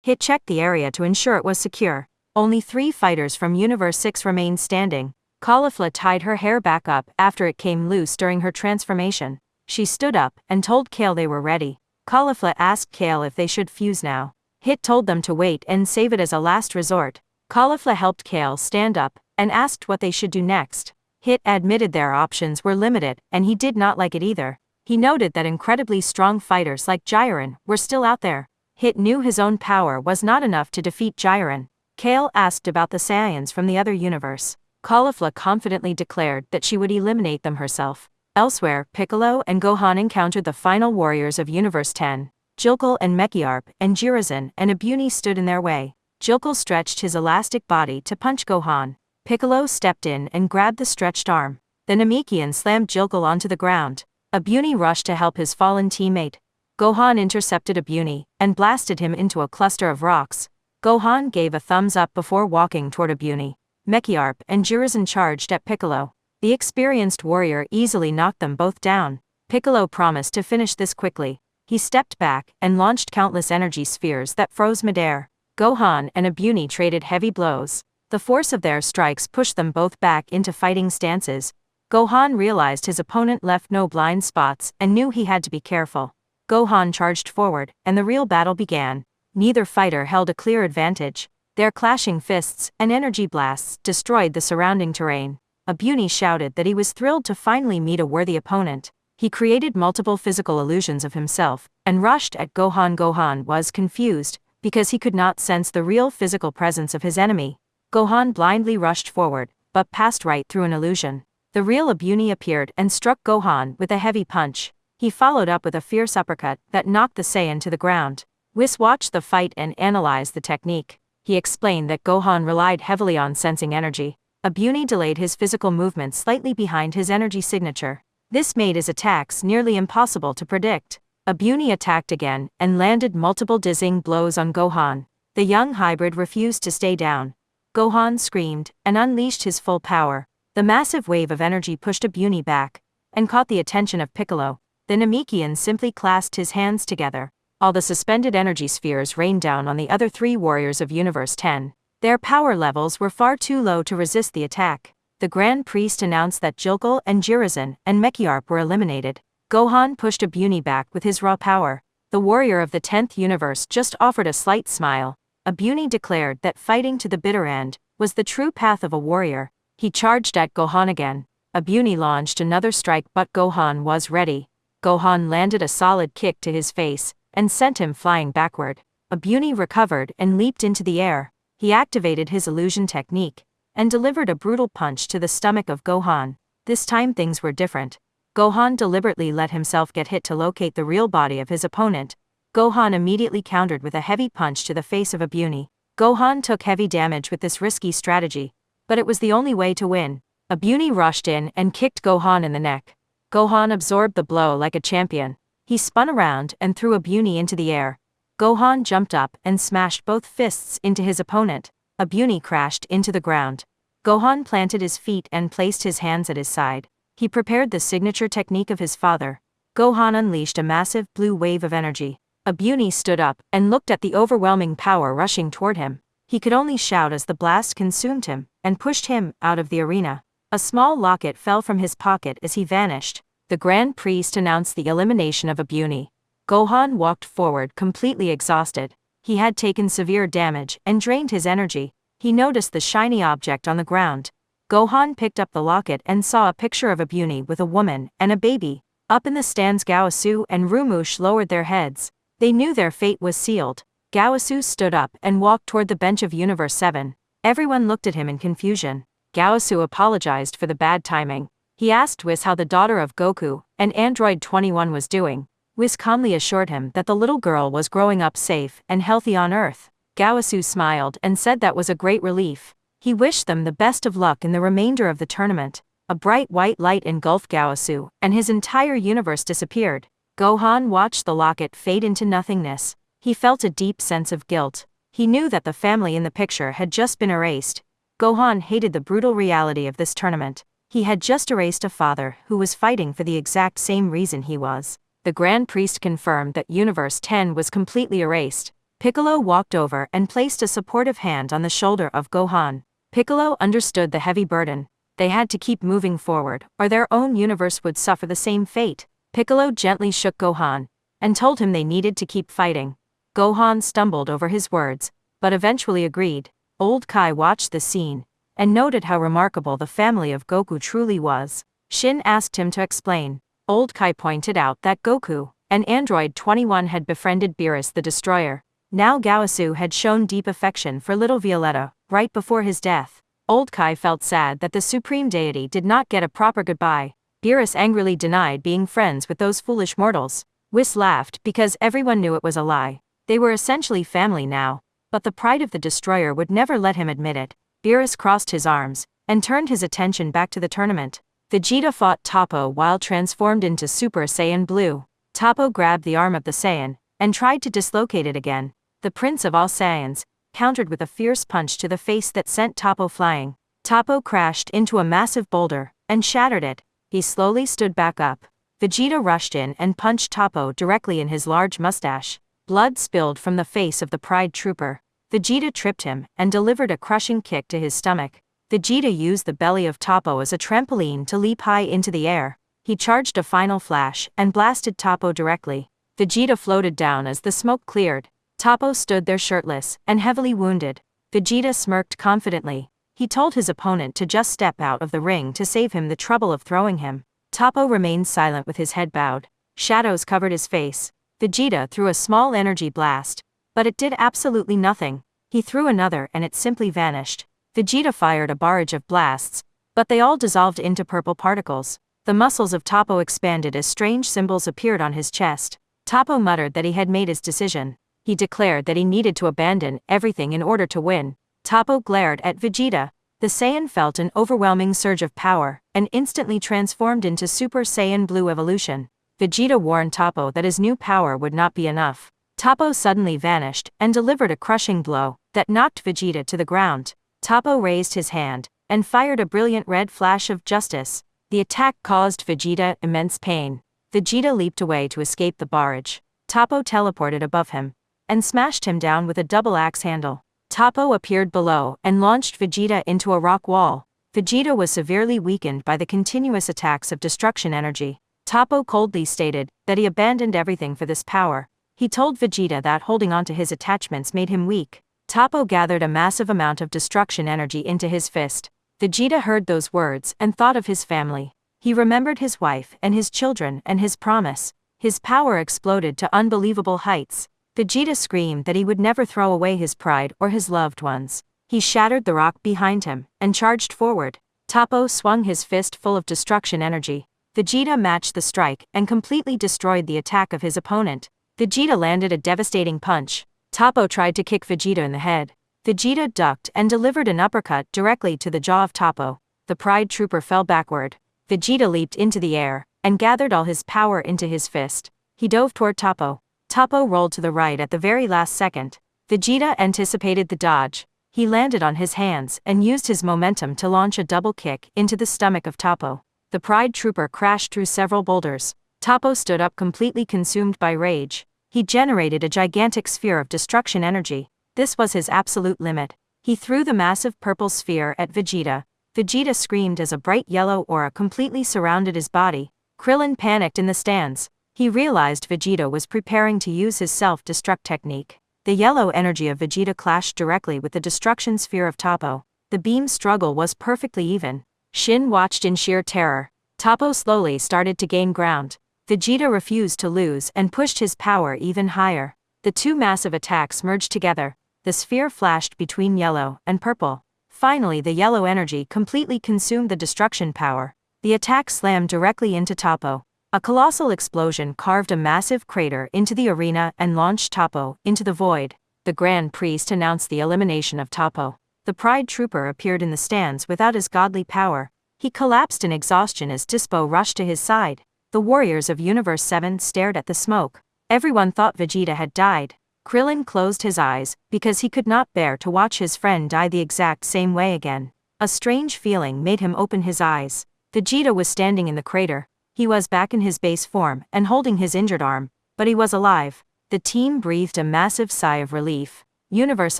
Hit checked the area to ensure it was secure. Only 3 fighters from Universe 6 remained standing. Caulifla tied her hair back up after it came loose during her transformation. She stood up and told Kale they were ready. Caulifla asked Kale if they should fuse now. Hit told them to wait and save it as a last resort. Caulifla helped Kale stand up and asked what they should do next. Hit admitted their options were limited and he did not like it either. He noted that incredibly strong fighters like Jiren were still out there. Hit knew his own power was not enough to defeat Jiren. Kale asked about the Saiyans from the other universe. Caulifla confidently declared that she would eliminate them herself. Elsewhere, Piccolo and Gohan encountered the final warriors of Universe 10. Jilkal and Mekiarp and Jiruzen and Abuni stood in their way. Jilkal stretched his elastic body to punch Gohan. Piccolo stepped in and grabbed the stretched arm. The Namekian slammed Jilkal onto the ground. Abuni rushed to help his fallen teammate. Gohan intercepted Abuni and blasted him into a cluster of rocks. Gohan gave a thumbs up before walking toward Abuni. Mekiarp and Jiruzen charged at Piccolo. The experienced warrior easily knocked them both down. Piccolo promised to finish this quickly. He stepped back and launched countless energy spheres that froze midair. Gohan and Abuni traded heavy blows. The force of their strikes pushed them both back into fighting stances. Gohan realized his opponent left no blind spots and knew he had to be careful. Gohan charged forward, and the real battle began. Neither fighter held a clear advantage. Their clashing fists and energy blasts destroyed the surrounding terrain. Abuni shouted that he was thrilled to finally meet a worthy opponent. He created multiple physical illusions of himself and rushed at Gohan. Gohan was confused because he could not sense the real physical presence of his enemy. Gohan blindly rushed forward, but passed right through an illusion. The real Abuni appeared and struck Gohan with a heavy punch. He followed up with a fierce uppercut that knocked the Saiyan to the ground. Whis watched the fight and analyzed the technique. He explained that Gohan relied heavily on sensing energy. Abuni delayed his physical movement slightly behind his energy signature. This made his attacks nearly impossible to predict. Abuni attacked again and landed multiple dizzying blows on Gohan. The young hybrid refused to stay down. Gohan screamed and unleashed his full power. The massive wave of energy pushed Abuni back and caught the attention of Piccolo. The Namekian simply clasped his hands together. All the suspended energy spheres rained down on the other 3 warriors of Universe 10. Their power levels were far too low to resist the attack. The Grand Priest announced that Jilkal and Jiruzen and Mekiarp were eliminated. Gohan pushed Abuni back with his raw power. The warrior of the 10th universe just offered a slight smile. Abuni declared that fighting to the bitter end was the true path of a warrior. He charged at Gohan again. Abuni launched another strike, but Gohan was ready. Gohan landed a solid kick to his face and sent him flying backward. Abuni recovered and leaped into the air. He activated his illusion technique and delivered a brutal punch to the stomach of Gohan. This time things were different. Gohan deliberately let himself get hit to locate the real body of his opponent. Gohan immediately countered with a heavy punch to the face of Abuni. Gohan took heavy damage with this risky strategy, but it was the only way to win. Abuni rushed in and kicked Gohan in the neck. Gohan absorbed the blow like a champion. He spun around and threw Abuni into the air. Gohan jumped up and smashed both fists into his opponent. Abuni crashed into the ground. Gohan planted his feet and placed his hands at his side. He prepared the signature technique of his father. Gohan unleashed a massive blue wave of energy. Abuni stood up and looked at the overwhelming power rushing toward him. He could only shout as the blast consumed him and pushed him out of the arena. A small locket fell from his pocket as he vanished. The Grand Priest announced the elimination of Abuni. Gohan walked forward completely exhausted. He had taken severe damage and drained his energy. He noticed the shiny object on the ground. Gohan picked up the locket and saw a picture of Abuni with a woman and a baby. Up in the stands, Gaosu and Rumush lowered their heads. They knew their fate was sealed. Gaosu stood up and walked toward the bench of Universe 7. Everyone looked at him in confusion. Gaosu apologized for the bad timing. He asked Whis how the daughter of Goku and Android 21 was doing. Whis calmly assured him that the little girl was growing up safe and healthy on Earth. Gaosu smiled and said that was a great relief. He wished them the best of luck in the remainder of the tournament. A bright white light engulfed Gaosu, and his entire universe disappeared. Gohan watched the locket fade into nothingness. He felt a deep sense of guilt. He knew that the family in the picture had just been erased. Gohan hated the brutal reality of this tournament. He had just erased a father who was fighting for the exact same reason he was. The Grand Priest confirmed that Universe 10 was completely erased. Piccolo walked over and placed a supportive hand on the shoulder of Gohan. Piccolo understood the heavy burden. They had to keep moving forward, or their own universe would suffer the same fate. Piccolo gently shook Gohan and told him they needed to keep fighting. Gohan stumbled over his words, but eventually agreed. Old Kai watched the scene and noted how remarkable the family of Goku truly was. Shin asked him to explain. Old Kai pointed out that Goku and Android 21 had befriended Beerus the Destroyer. Now Gowasu had shown deep affection for little Violetta right before his death. Old Kai felt sad that the Supreme Deity did not get a proper goodbye. Beerus angrily denied being friends with those foolish mortals. Whis laughed because everyone knew it was a lie. They were essentially family now, but the pride of the Destroyer would never let him admit it. Beerus crossed his arms and turned his attention back to the tournament. Vegeta fought Toppo while transformed into Super Saiyan Blue. Toppo grabbed the arm of the Saiyan and tried to dislocate it again. The Prince of All Saiyans countered with a fierce punch to the face that sent Toppo flying. Toppo crashed into a massive boulder and shattered it. He slowly stood back up. Vegeta rushed in and punched Toppo directly in his large mustache. Blood spilled from the face of the Pride Trooper. Vegeta tripped him and delivered a crushing kick to his stomach. Vegeta used the belly of Toppo as a trampoline to leap high into the air. He charged a final flash and blasted Toppo directly. Vegeta floated down as the smoke cleared. Toppo stood there shirtless and heavily wounded. Vegeta smirked confidently. He told his opponent to just step out of the ring to save him the trouble of throwing him. Toppo remained silent with his head bowed. Shadows covered his face. Vegeta threw a small energy blast, but it did absolutely nothing. He threw another and it simply vanished. Vegeta fired a barrage of blasts, but they all dissolved into purple particles. The muscles of Toppo expanded as strange symbols appeared on his chest. Toppo muttered that he had made his decision. He declared that he needed to abandon everything in order to win. Toppo glared at Vegeta. The Saiyan felt an overwhelming surge of power and instantly transformed into Super Saiyan Blue evolution. Vegeta warned Toppo that his new power would not be enough. Toppo suddenly vanished and delivered a crushing blow that knocked Vegeta to the ground. Toppo raised his hand and fired a brilliant red flash of justice. The attack caused Vegeta immense pain. Vegeta leaped away to escape the barrage. Toppo teleported above him and smashed him down with a double axe handle. Toppo appeared below and launched Vegeta into a rock wall. Vegeta was severely weakened by the continuous attacks of destruction energy. Toppo coldly stated that he abandoned everything for this power. He told Vegeta that holding on to his attachments made him weak. Toppo gathered a massive amount of destruction energy into his fist. Vegeta heard those words and thought of his family. He remembered his wife and his children and his promise. His power exploded to unbelievable heights. Vegeta screamed that he would never throw away his pride or his loved ones. He shattered the rock behind him and charged forward. Toppo swung his fist full of destruction energy. Vegeta matched the strike and completely destroyed the attack of his opponent. Vegeta landed a devastating punch. Toppo tried to kick Vegeta in the head. Vegeta ducked and delivered an uppercut directly to the jaw of Toppo. The Pride Trooper fell backward. Vegeta leaped into the air and gathered all his power into his fist. He dove toward Toppo. Toppo rolled to the right at the very last second. Vegeta anticipated the dodge. He landed on his hands and used his momentum to launch a double kick into the stomach of Toppo. The Pride Trooper crashed through several boulders. Toppo stood up completely consumed by rage. He generated a gigantic sphere of destruction energy. This was his absolute limit. He threw the massive purple sphere at Vegeta. Vegeta screamed as a bright yellow aura completely surrounded his body. Krillin panicked in the stands. He realized Vegeta was preparing to use his self-destruct technique. The yellow energy of Vegeta clashed directly with the destruction sphere of Toppo. The beam struggle was perfectly even. Shin watched in sheer terror. Toppo slowly started to gain ground. Vegeta refused to lose and pushed his power even higher. The two massive attacks merged together. The sphere flashed between yellow and purple. Finally, the yellow energy completely consumed the destruction power. The attack slammed directly into Toppo. A colossal explosion carved a massive crater into the arena and launched Toppo into the void. The Grand Priest announced the elimination of Toppo. The Pride Trooper appeared in the stands without his godly power. He collapsed in exhaustion as Dispo rushed to his side. The warriors of Universe 7 stared at the smoke. Everyone thought Vegeta had died. Krillin closed his eyes because he could not bear to watch his friend die the exact same way again. A strange feeling made him open his eyes. Vegeta was standing in the crater. He was back in his base form and holding his injured arm, but he was alive. The team breathed a massive sigh of relief. Universe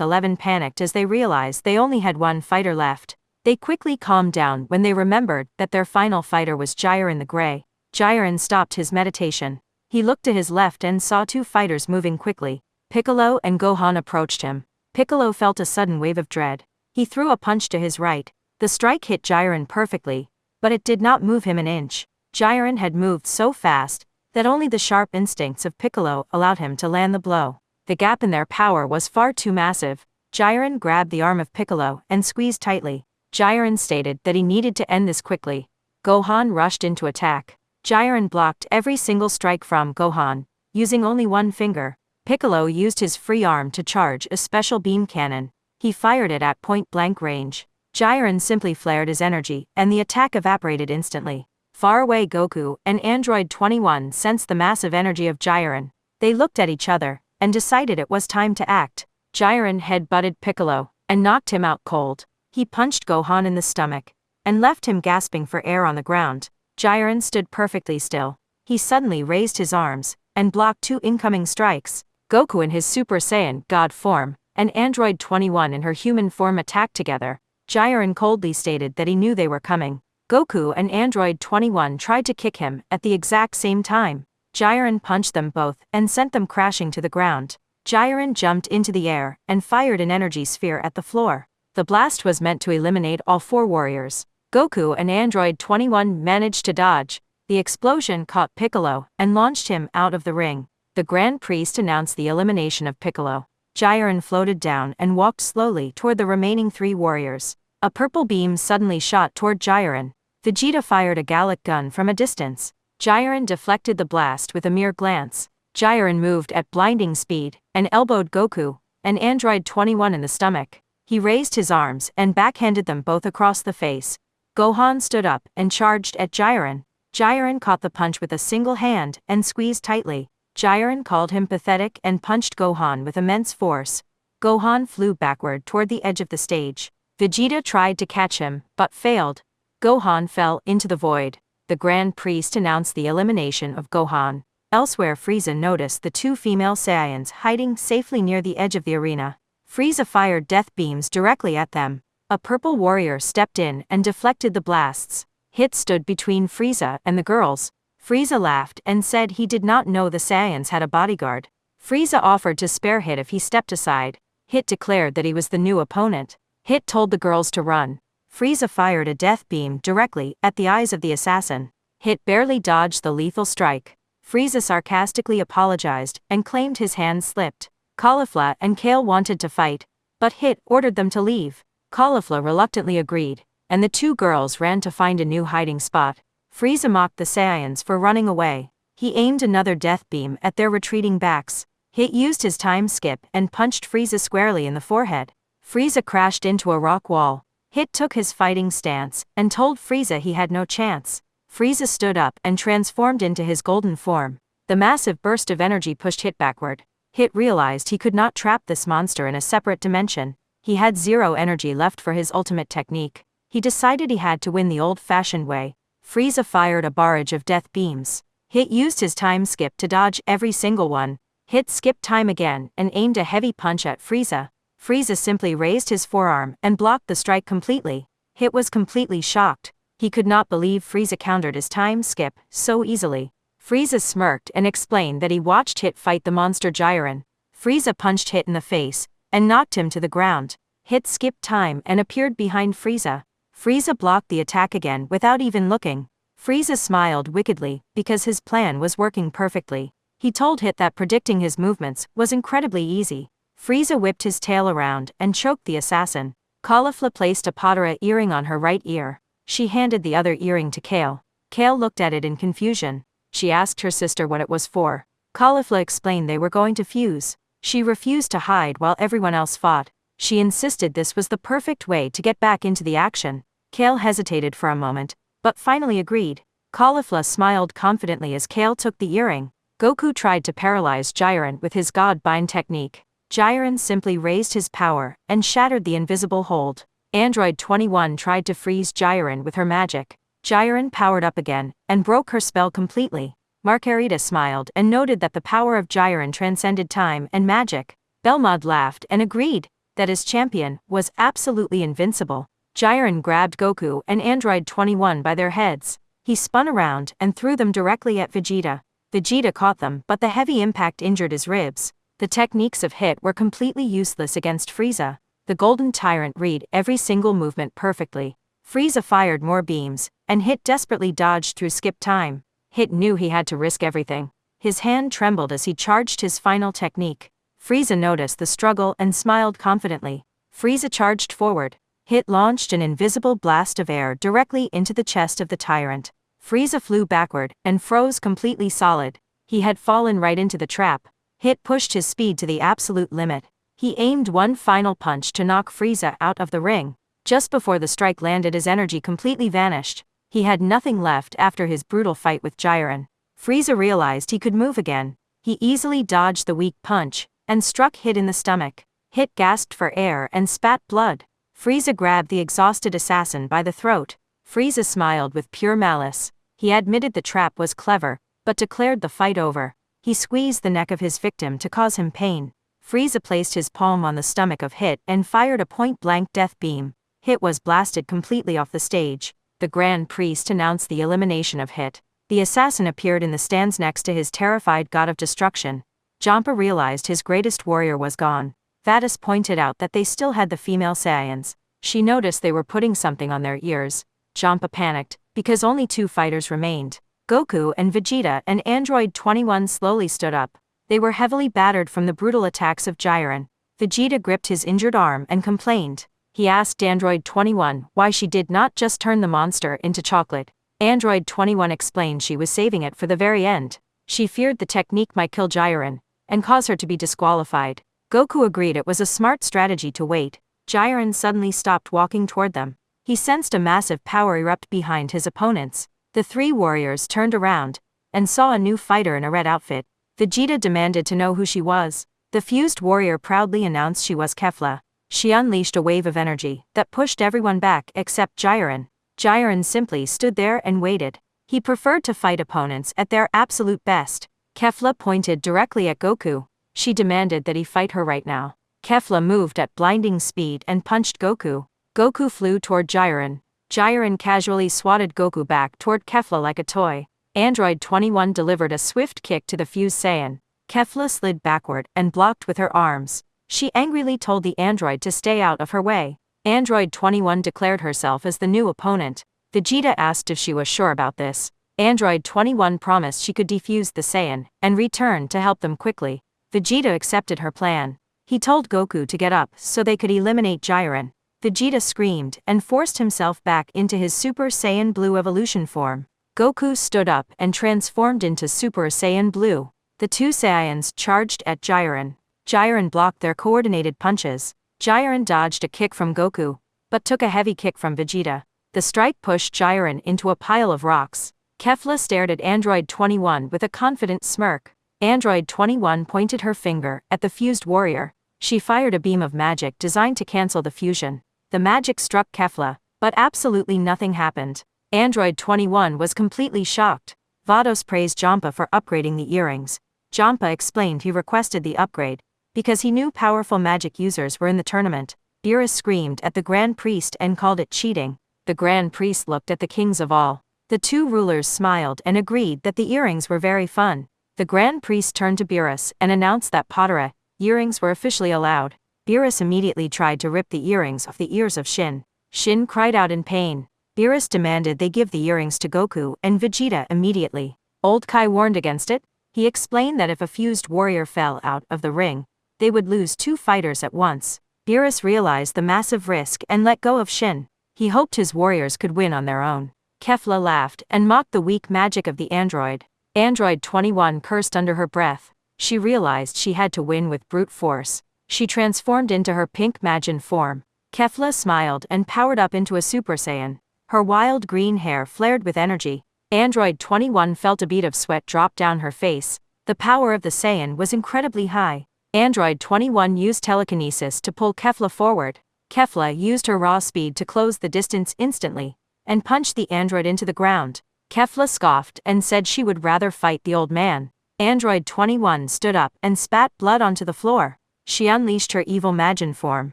11 panicked as they realized they only had one fighter left. They quickly calmed down when they remembered that their final fighter was Jiren the Grey. Jiren stopped his meditation. He looked to his left and saw two fighters moving quickly. Piccolo and Gohan approached him. Piccolo felt a sudden wave of dread. He threw a punch to his right. The strike hit Jiren perfectly, but it did not move him an inch. Jiren had moved so fast that only the sharp instincts of Piccolo allowed him to land the blow. The gap in their power was far too massive. Jiren grabbed the arm of Piccolo and squeezed tightly. Jiren stated that he needed to end this quickly. Gohan rushed into attack. Jiren blocked every single strike from Gohan, using only one finger. Piccolo used his free arm to charge a special beam cannon. He fired it at point-blank range. Jiren simply flared his energy, and the attack evaporated instantly. Far away Goku and Android 21 sensed the massive energy of Jiren. They looked at each other and decided it was time to act. Jiren head-butted Piccolo and knocked him out cold. He punched Gohan in the stomach and left him gasping for air on the ground. Jiren stood perfectly still. He suddenly raised his arms and blocked two incoming strikes. Goku in his Super Saiyan God form and Android 21 in her human form attacked together. Jiren coldly stated that he knew they were coming. Goku and Android 21 tried to kick him at the exact same time. Jiren punched them both and sent them crashing to the ground. Jiren jumped into the air and fired an energy sphere at the floor. The blast was meant to eliminate all four warriors. Goku and Android 21 managed to dodge. The explosion caught Piccolo and launched him out of the ring. The Grand Priest announced the elimination of Piccolo. Jiren floated down and walked slowly toward the remaining three warriors. A purple beam suddenly shot toward Jiren. Vegeta fired a Gallic gun from a distance. Jiren deflected the blast with a mere glance. Jiren moved at blinding speed and elbowed Goku and Android 21 in the stomach. He raised his arms and backhanded them both across the face. Gohan stood up and charged at Jiren. Jiren caught the punch with a single hand and squeezed tightly. Jiren called him pathetic and punched Gohan with immense force. Gohan flew backward toward the edge of the stage. Vegeta tried to catch him, but failed. Gohan fell into the void. The Grand Priest announced the elimination of Gohan. Elsewhere, Frieza noticed the two female Saiyans hiding safely near the edge of the arena. Frieza fired death beams directly at them. A purple warrior stepped in and deflected the blasts. Hit stood between Frieza and the girls. Frieza laughed and said he did not know the Saiyans had a bodyguard. Frieza offered to spare Hit if he stepped aside. Hit declared that he was the new opponent. Hit told the girls to run. Frieza fired a death beam directly at the eyes of the assassin. Hit barely dodged the lethal strike. Frieza sarcastically apologized and claimed his hand slipped. Caulifla and Kale wanted to fight, but Hit ordered them to leave. Caulifla reluctantly agreed, and the two girls ran to find a new hiding spot. Frieza mocked the Saiyans for running away. He aimed another death beam at their retreating backs. Hit used his time skip and punched Frieza squarely in the forehead. Frieza crashed into a rock wall. Hit took his fighting stance and told Frieza he had no chance. Frieza stood up and transformed into his golden form. The massive burst of energy pushed Hit backward. Hit realized he could not trap this monster in a separate dimension. He had zero energy left for his ultimate technique. He decided he had to win the old-fashioned way. Frieza fired a barrage of death beams. Hit used his time skip to dodge every single one. Hit skipped time again and aimed a heavy punch at Frieza. Frieza simply raised his forearm and blocked the strike completely. Hit was completely shocked. He could not believe Frieza countered his time skip so easily. Frieza smirked and explained that he watched Hit fight the monster Jiren. Frieza punched Hit in the face and knocked him to the ground. Hit skipped time and appeared behind Frieza. Frieza blocked the attack again without even looking. Frieza smiled wickedly because his plan was working perfectly. He told Hit that predicting his movements was incredibly easy. Frieza whipped his tail around and choked the assassin. Caulifla placed a Potara earring on her right ear. She handed the other earring to Kale. Kale looked at it in confusion. She asked her sister what it was for. Caulifla explained they were going to fuse. She refused to hide while everyone else fought. She insisted this was the perfect way to get back into the action. Kale hesitated for a moment, but finally agreed. Caulifla smiled confidently as Kale took the earring. Goku tried to paralyze Jiren with his God Bind technique. Jiren simply raised his power and shattered the invisible hold. Android 21 tried to freeze Jiren with her magic. Jiren powered up again and broke her spell completely. Margarita smiled and noted that the power of Jiren transcended time and magic. Belmod laughed and agreed that his champion was absolutely invincible. Jiren grabbed Goku and Android 21 by their heads. He spun around and threw them directly at Vegeta. Vegeta caught them, but the heavy impact injured his ribs. The techniques of Hit were completely useless against Frieza. The Golden Tyrant read every single movement perfectly. Frieza fired more beams, and Hit desperately dodged through skip time. Hit knew he had to risk everything. His hand trembled as he charged his final technique. Frieza noticed the struggle and smiled confidently. Frieza charged forward. Hit launched an invisible blast of air directly into the chest of the tyrant. Frieza flew backward and froze completely solid. He had fallen right into the trap. Hit pushed his speed to the absolute limit. He aimed one final punch to knock Frieza out of the ring. Just before the strike landed, his energy completely vanished. He had nothing left after his brutal fight with Jiren. Frieza realized he could move again. He easily dodged the weak punch and struck Hit in the stomach. Hit gasped for air and spat blood. Frieza grabbed the exhausted assassin by the throat. Frieza smiled with pure malice. He admitted the trap was clever, but declared the fight over. He squeezed the neck of his victim to cause him pain. Frieza placed his palm on the stomach of Hit and fired a point-blank death beam. Hit was blasted completely off the stage. The Grand Priest announced the elimination of Hit. The assassin appeared in the stands next to his terrified god of destruction. Jampa realized his greatest warrior was gone. Vadis pointed out that they still had the female Saiyans. She noticed they were putting something on their ears. Jampa panicked, because only 2 fighters remained. Goku and Vegeta and Android 21 slowly stood up. They were heavily battered from the brutal attacks of Jiren. Vegeta gripped his injured arm and complained. He asked Android 21 why she did not just turn the monster into chocolate. Android 21 explained she was saving it for the very end. She feared the technique might kill Jiren and cause her to be disqualified. Goku agreed it was a smart strategy to wait. Jiren suddenly stopped walking toward them. He sensed a massive power erupt behind his opponents. The 3 warriors turned around and saw a new fighter in a red outfit. Vegeta demanded to know who she was. The fused warrior proudly announced she was Kefla. She unleashed a wave of energy that pushed everyone back except Jiren. Jiren simply stood there and waited. He preferred to fight opponents at their absolute best. Kefla pointed directly at Goku. She demanded that he fight her right now. Kefla moved at blinding speed and punched Goku. Goku flew toward Jiren. Jiren casually swatted Goku back toward Kefla like a toy. Android 21 delivered a swift kick to the fused Saiyan. Kefla slid backward and blocked with her arms. She angrily told the android to stay out of her way. Android 21 declared herself as the new opponent. Vegeta asked if she was sure about this. Android 21 promised she could defuse the Saiyan and return to help them quickly. Vegeta accepted her plan. He told Goku to get up so they could eliminate Jiren. Vegeta screamed and forced himself back into his Super Saiyan Blue evolution form. Goku stood up and transformed into Super Saiyan Blue. The 2 Saiyans charged at Jiren. Jiren blocked their coordinated punches. Jiren dodged a kick from Goku, but took a heavy kick from Vegeta. The strike pushed Jiren into a pile of rocks. Kefla stared at Android 21 with a confident smirk. Android 21 pointed her finger at the fused warrior. She fired a beam of magic designed to cancel the fusion. The magic struck Kefla, but absolutely nothing happened. Android 21 was completely shocked. Vados praised Jampa for upgrading the earrings. Jampa explained he requested the upgrade because he knew powerful magic users were in the tournament. Beerus screamed at the Grand Priest and called it cheating. The Grand Priest looked at the kings of all. The 2 rulers smiled and agreed that the earrings were very fun. The Grand Priest turned to Beerus and announced that Potara earrings were officially allowed. Beerus immediately tried to rip the earrings off the ears of Shin. Shin cried out in pain. Beerus demanded they give the earrings to Goku and Vegeta immediately. Old Kai warned against it. He explained that if a fused warrior fell out of the ring, they would lose 2 fighters at once. Beerus realized the massive risk and let go of Shin. He hoped his warriors could win on their own. Kefla laughed and mocked the weak magic of the android. Android 21 cursed under her breath. She realized she had to win with brute force. She transformed into her pink Majin form. Kefla smiled and powered up into a Super Saiyan. Her wild green hair flared with energy. Android 21 felt a bead of sweat drop down her face. The power of the Saiyan was incredibly high. Android 21 used telekinesis to pull Kefla forward. Kefla used her raw speed to close the distance instantly and punched the android into the ground. Kefla scoffed and said she would rather fight the old man. Android 21 stood up and spat blood onto the floor. She unleashed her evil Majin form.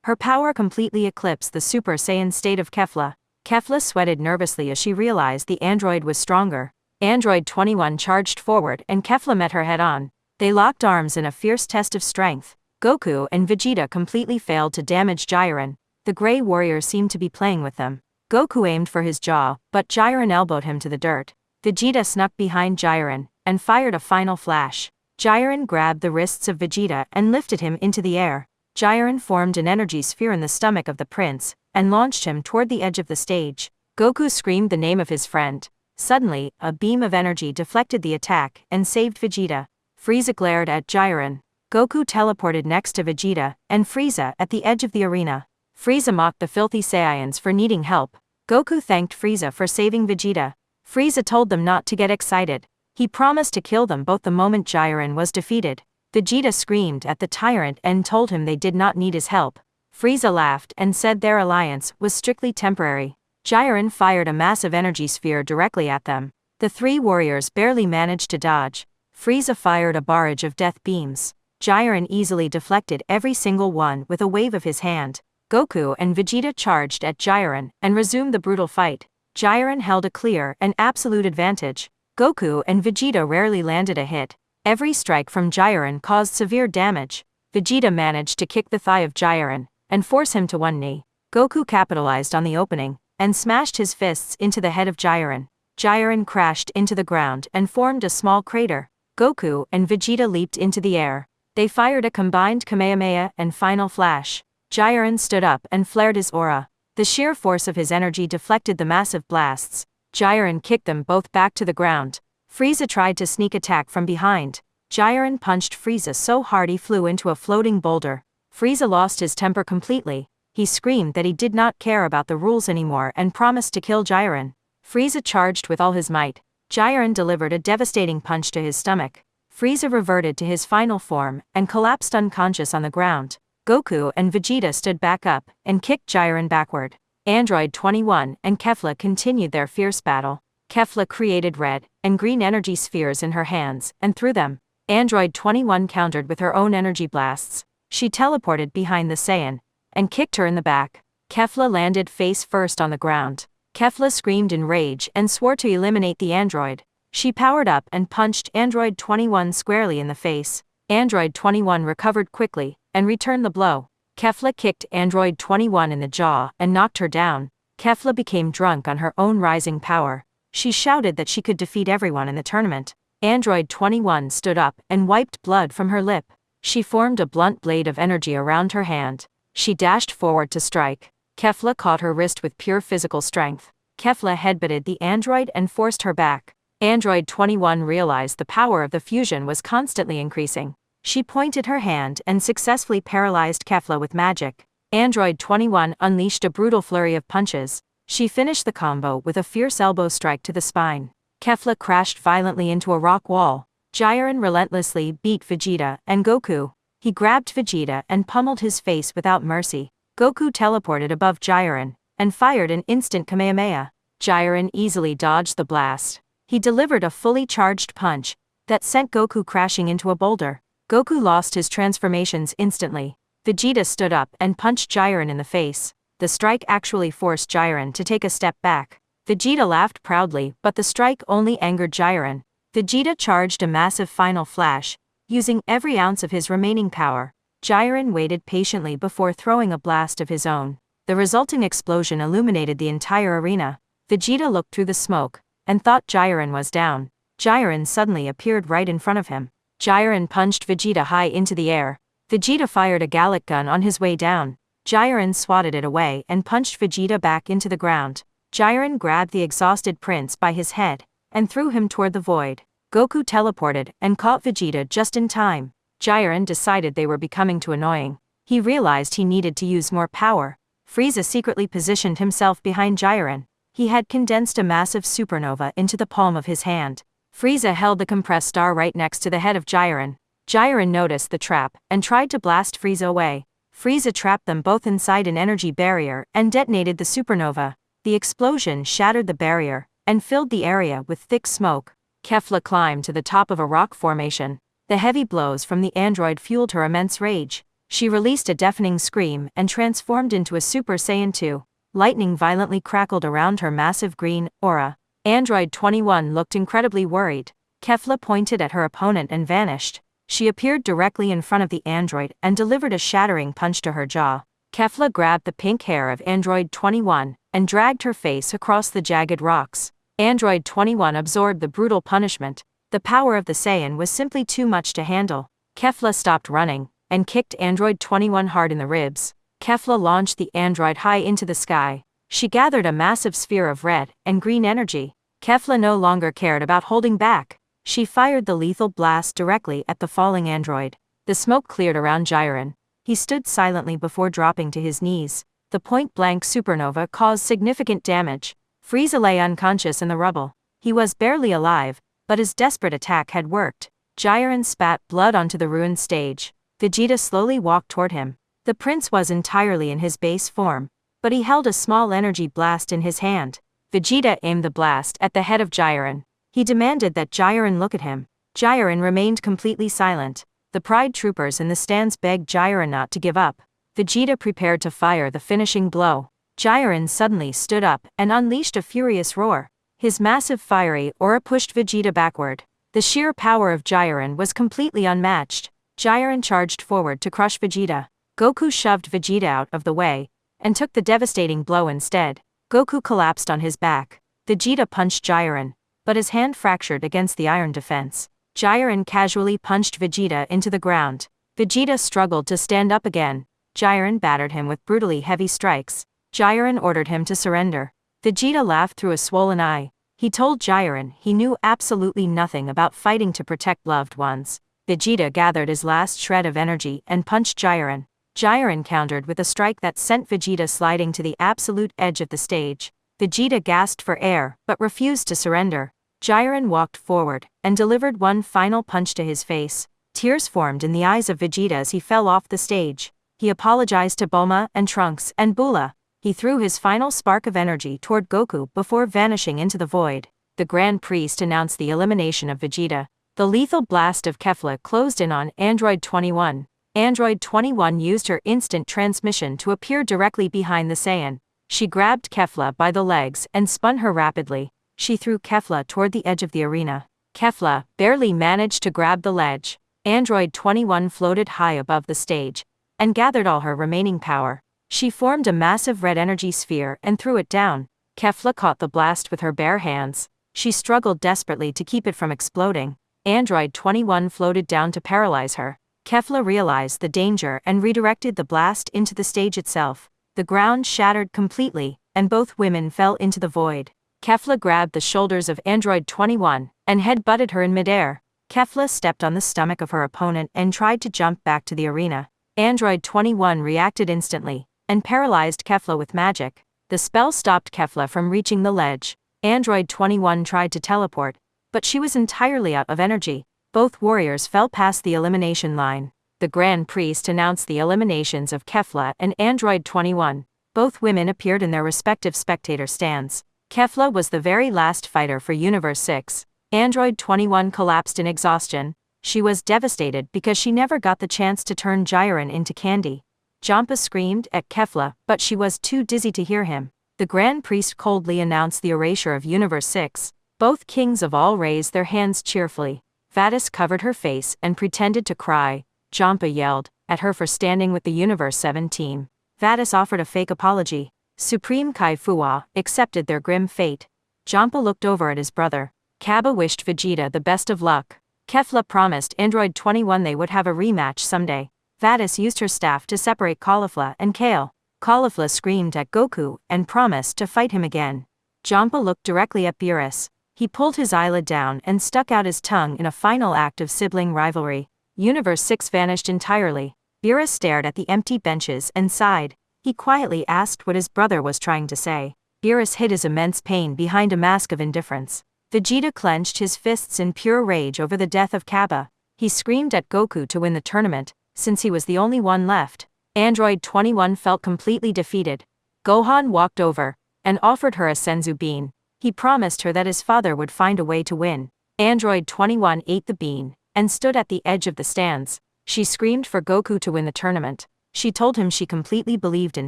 Her power completely eclipsed the Super Saiyan state of Kefla. Kefla sweated nervously as she realized the android was stronger. Android 21 charged forward and Kefla met her head-on. They locked arms in a fierce test of strength. Goku and Vegeta completely failed to damage Jiren. The Grey Warrior seemed to be playing with them. Goku aimed for his jaw, but Jiren elbowed him to the dirt. Vegeta snuck behind Jiren and fired a final flash. Jiren grabbed the wrists of Vegeta and lifted him into the air. Jiren formed an energy sphere in the stomach of the prince and launched him toward the edge of the stage. Goku screamed the name of his friend. Suddenly, a beam of energy deflected the attack and saved Vegeta. Frieza glared at Jiren. Goku teleported next to Vegeta and Frieza at the edge of the arena. Frieza mocked the filthy Saiyans for needing help. Goku thanked Frieza for saving Vegeta. Frieza told them not to get excited. He promised to kill them both the moment Jiren was defeated. Vegeta screamed at the tyrant and told him they did not need his help. Frieza laughed and said their alliance was strictly temporary. Jiren fired a massive energy sphere directly at them. The three warriors barely managed to dodge. Frieza fired a barrage of death beams. Jiren easily deflected every single one with a wave of his hand. Goku and Vegeta charged at Jiren and resumed the brutal fight. Jiren held a clear and absolute advantage. Goku and Vegeta rarely landed a hit. Every strike from Jiren caused severe damage. Vegeta managed to kick the thigh of Jiren and force him to one knee. Goku capitalized on the opening and smashed his fists into the head of Jiren. Jiren crashed into the ground and formed a small crater. Goku and Vegeta leaped into the air. They fired a combined Kamehameha and final flash. Jiren stood up and flared his aura. The sheer force of his energy deflected the massive blasts. Jiren kicked them both back to the ground. Frieza tried to sneak attack from behind. Jiren punched Frieza so hard he flew into a floating boulder. Frieza lost his temper completely. He screamed that he did not care about the rules anymore and promised to kill Jiren. Frieza charged with all his might. Jiren delivered a devastating punch to his stomach. Frieza reverted to his final form and collapsed unconscious on the ground. Goku and Vegeta stood back up and kicked Jiren backward. Android 21 and Kefla continued their fierce battle. Kefla created red and green energy spheres in her hands and threw them. Android 21 countered with her own energy blasts. She teleported behind the Saiyan and kicked her in the back. Kefla landed face first on the ground. Kefla screamed in rage and swore to eliminate the android. She powered up and punched Android 21 squarely in the face. Android 21 recovered quickly and returned the blow. Kefla kicked Android 21 in the jaw and knocked her down. Kefla became drunk on her own rising power. She shouted that she could defeat everyone in the tournament. Android 21 stood up and wiped blood from her lip. She formed a blunt blade of energy around her hand. She dashed forward to strike. Kefla caught her wrist with pure physical strength. Kefla headbutted the android and forced her back. Android 21 realized the power of the fusion was constantly increasing. She pointed her hand and successfully paralyzed Kefla with magic. Android 21 unleashed a brutal flurry of punches. She finished the combo with a fierce elbow strike to the spine. Kefla crashed violently into a rock wall. Jiren relentlessly beat Vegeta and Goku. He grabbed Vegeta and pummeled his face without mercy. Goku teleported above Jiren and fired an instant Kamehameha. Jiren easily dodged the blast. He delivered a fully charged punch that sent Goku crashing into a boulder. Goku lost his transformations instantly. Vegeta stood up and punched Jiren in the face. The strike actually forced Jiren to take a step back. Vegeta laughed proudly, but the strike only angered Jiren. Vegeta charged a massive final flash, using every ounce of his remaining power. Jiren waited patiently before throwing a blast of his own. The resulting explosion illuminated the entire arena. Vegeta looked through the smoke and thought Jiren was down. Jiren suddenly appeared right in front of him. Jiren punched Vegeta high into the air. Vegeta fired a Gallic gun on his way down. Jiren swatted it away and punched Vegeta back into the ground. Jiren grabbed the exhausted prince by his head and threw him toward the void. Goku teleported and caught Vegeta just in time. Jiren decided they were becoming too annoying. He realized he needed to use more power. Frieza secretly positioned himself behind Jiren. He had condensed a massive supernova into the palm of his hand. Frieza held the compressed star right next to the head of Jiren. Jiren noticed the trap and tried to blast Frieza away. Frieza trapped them both inside an energy barrier and detonated the supernova. The explosion shattered the barrier, and filled the area with thick smoke. Kefla climbed to the top of a rock formation. The heavy blows from the android fueled her immense rage. She released a deafening scream and transformed into a Super Saiyan 2. Lightning violently crackled around her massive green aura. Android 21 looked incredibly worried. Kefla pointed at her opponent and vanished. She appeared directly in front of the android and delivered a shattering punch to her jaw. Kefla grabbed the pink hair of Android 21 and dragged her face across the jagged rocks. Android 21 absorbed the brutal punishment. The power of the Saiyan was simply too much to handle. Kefla stopped running and kicked Android 21 hard in the ribs. Kefla launched the android high into the sky. She gathered a massive sphere of red and green energy. Kefla no longer cared about holding back. She fired the lethal blast directly at the falling android. The smoke cleared around Jiren. He stood silently before dropping to his knees. The point-blank supernova caused significant damage. Frieza lay unconscious in the rubble. He was barely alive, but his desperate attack had worked. Jiren spat blood onto the ruined stage. Vegeta slowly walked toward him. The prince was entirely in his base form, but he held a small energy blast in his hand. Vegeta aimed the blast at the head of Jiren. He demanded that Jiren look at him. Jiren remained completely silent. The Pride troopers in the stands begged Jiren not to give up. Vegeta prepared to fire the finishing blow. Jiren suddenly stood up and unleashed a furious roar. His massive fiery aura pushed Vegeta backward. The sheer power of Jiren was completely unmatched. Jiren charged forward to crush Vegeta. Goku shoved Vegeta out of the way and took the devastating blow instead. Goku collapsed on his back. Vegeta punched Jiren, but his hand fractured against the iron defense. Jiren casually punched Vegeta into the ground. Vegeta struggled to stand up again. Jiren battered him with brutally heavy strikes. Jiren ordered him to surrender. Vegeta laughed through a swollen eye. He told Jiren he knew absolutely nothing about fighting to protect loved ones. Vegeta gathered his last shred of energy and punched Jiren. Jiren countered with a strike that sent Vegeta sliding to the absolute edge of the stage. Vegeta gasped for air, but refused to surrender. Jiren walked forward and delivered one final punch to his face. Tears formed in the eyes of Vegeta as he fell off the stage. He apologized to Bulma and Trunks and Bula. He threw his final spark of energy toward Goku before vanishing into the void. The Grand Priest announced the elimination of Vegeta. The lethal blast of Kefla closed in on Android 21. Android 21 used her instant transmission to appear directly behind the Saiyan. She grabbed Kefla by the legs and spun her rapidly. She threw Kefla toward the edge of the arena. Kefla barely managed to grab the ledge. Android 21 floated high above the stage and gathered all her remaining power. She formed a massive red energy sphere and threw it down. Kefla caught the blast with her bare hands. She struggled desperately to keep it from exploding. Android 21 floated down to paralyze her. Kefla realized the danger and redirected the blast into the stage itself. The ground shattered completely, and both women fell into the void. Kefla grabbed the shoulders of Android 21 and head-butted her in midair. Kefla stepped on the stomach of her opponent and tried to jump back to the arena. Android 21 reacted instantly and paralyzed Kefla with magic. The spell stopped Kefla from reaching the ledge. Android 21 tried to teleport, but she was entirely out of energy. Both warriors fell past the elimination line. The Grand Priest announced the eliminations of Kefla and Android 21. Both women appeared in their respective spectator stands. Kefla was the very last fighter for Universe 6. Android 21 collapsed in exhaustion. She was devastated because she never got the chance to turn Jiren into candy. Jampa screamed at Kefla, but she was too dizzy to hear him. The Grand Priest coldly announced the erasure of Universe 6. Both kings of all raised their hands cheerfully. Vatis covered her face and pretended to cry. Jampa yelled at her for standing with the Universe 7 team. Vatis offered a fake apology. Supreme Kai Fuwa accepted their grim fate. Jampa looked over at his brother. Kaba wished Vegeta the best of luck. Kefla promised Android 21 they would have a rematch someday. Vatis used her staff to separate Caulifla and Kale. Caulifla screamed at Goku and promised to fight him again. Jampa looked directly at Beerus. He pulled his eyelid down and stuck out his tongue in a final act of sibling rivalry. Universe 6 vanished entirely. Beerus stared at the empty benches and sighed. He quietly asked what his brother was trying to say. Beerus hid his immense pain behind a mask of indifference. Vegeta clenched his fists in pure rage over the death of Kaba. He screamed at Goku to win the tournament, since he was the only one left. Android 21 felt completely defeated. Gohan walked over and offered her a Senzu bean. He promised her that his father would find a way to win. Android 21 ate the bean and stood at the edge of the stands. She screamed for Goku to win the tournament. She told him she completely believed in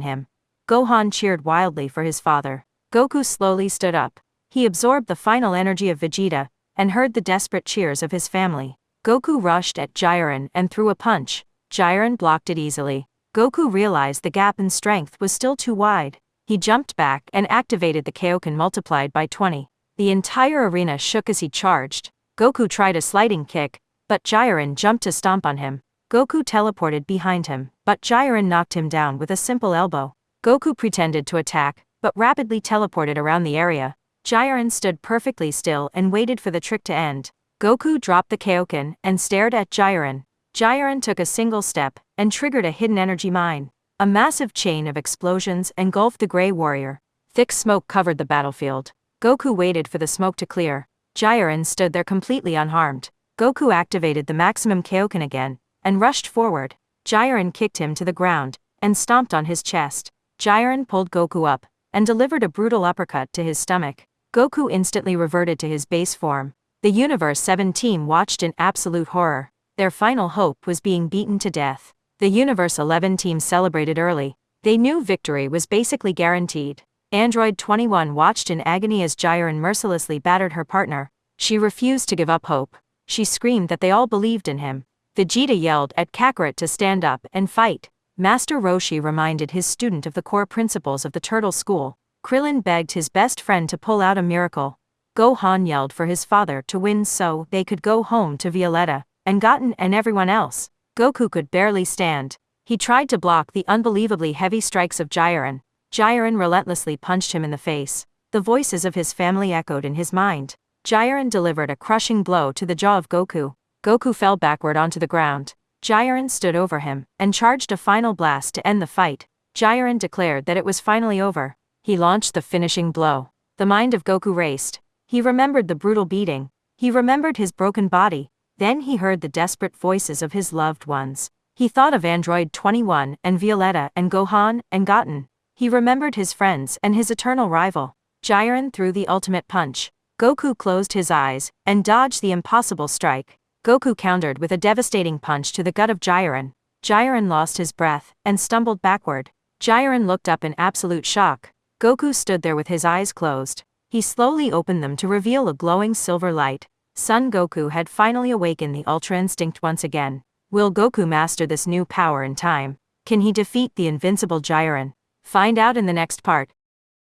him. Gohan cheered wildly for his father. Goku slowly stood up. He absorbed the final energy of Vegeta and heard the desperate cheers of his family. Goku rushed at Jiren and threw a punch. Jiren blocked it easily. Goku realized the gap in strength was still too wide. He jumped back and activated the Kaioken multiplied by 20. The entire arena shook as he charged. Goku tried a sliding kick, but Jiren jumped to stomp on him. Goku teleported behind him, but Jiren knocked him down with a simple elbow. Goku pretended to attack, but rapidly teleported around the area. Jiren stood perfectly still and waited for the trick to end. Goku dropped the Kaioken and stared at Jiren. Jiren took a single step and triggered a hidden energy mine. A massive chain of explosions engulfed the Grey Warrior. Thick smoke covered the battlefield. Goku waited for the smoke to clear. Jiren stood there completely unharmed. Goku activated the maximum Kaioken again and rushed forward. Jiren kicked him to the ground and stomped on his chest. Jiren pulled Goku up and delivered a brutal uppercut to his stomach. Goku instantly reverted to his base form. The Universe 7 team watched in absolute horror. Their final hope was being beaten to death. The Universe 11 team celebrated early. They knew victory was basically guaranteed. Android 21 watched in agony as Jiren mercilessly battered her partner. She refused to give up hope. She screamed that they all believed in him. Vegeta yelled at Kakarot to stand up and fight. Master Roshi reminded his student of the core principles of the Turtle School. Krillin begged his best friend to pull out a miracle. Gohan yelled for his father to win so they could go home to Violetta and Goten and everyone else. Goku could barely stand. He tried to block the unbelievably heavy strikes of Jiren. Jiren relentlessly punched him in the face. The voices of his family echoed in his mind. Jiren delivered a crushing blow to the jaw of Goku. Goku fell backward onto the ground. Jiren stood over him and charged a final blast to end the fight. Jiren declared that it was finally over. He launched the finishing blow. The mind of Goku raced. He remembered the brutal beating. He remembered his broken body. Then he heard the desperate voices of his loved ones. He thought of Android 21 and Violetta and Gohan and Goten. He remembered his friends and his eternal rival. Jiren threw the ultimate punch. Goku closed his eyes and dodged the impossible strike. Goku countered with a devastating punch to the gut of Jiren. Jiren lost his breath and stumbled backward. Jiren looked up in absolute shock. Goku stood there with his eyes closed. He slowly opened them to reveal a glowing silver light. Son Goku had finally awakened the Ultra Instinct once again. Will Goku master this new power in time? Can he defeat the invincible Jiren? Find out in the next part.